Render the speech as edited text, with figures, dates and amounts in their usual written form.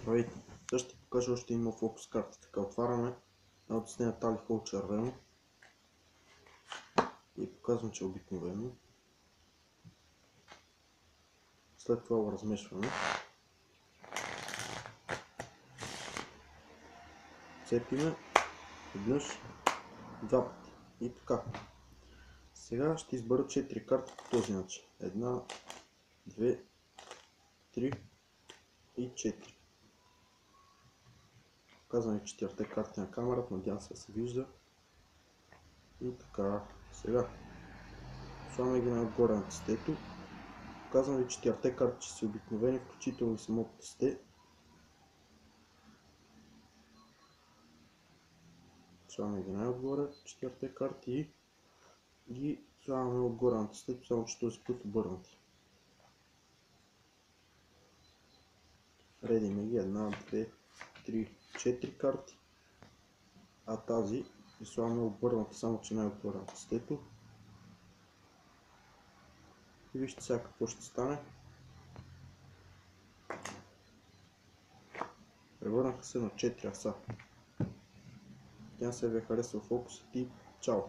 Здравейте! Сега ще ти покажа още една фокус карта. Така отваряме, едното с нея тали хол червено и показвам, че е обикновено. След това го размешваме. Цепиме веднъж, два пъти и така. Сега ще избера 4 карти по този начин. 1, 2, 3 и 4. Показвам ви 4-те карти на камерата, надявам се да се вижда. И така, сега слагаме ги нагоре на тестето. Показвам ви 4-те карти, че са обикновени, включително и самото тесте. Слагаме ги най-отгоре, 4-те карти и ги слагаме отгоре на тестето, само че този път обърнати. Редиме ги 1, 2, 3, 4 карти, а тази и слагаме обърната, само че най-отгоре на тестето. И вижте сега какво ще стане. Превърнаха се на 4 аса. Тя се ви е харесал фокусът и чао!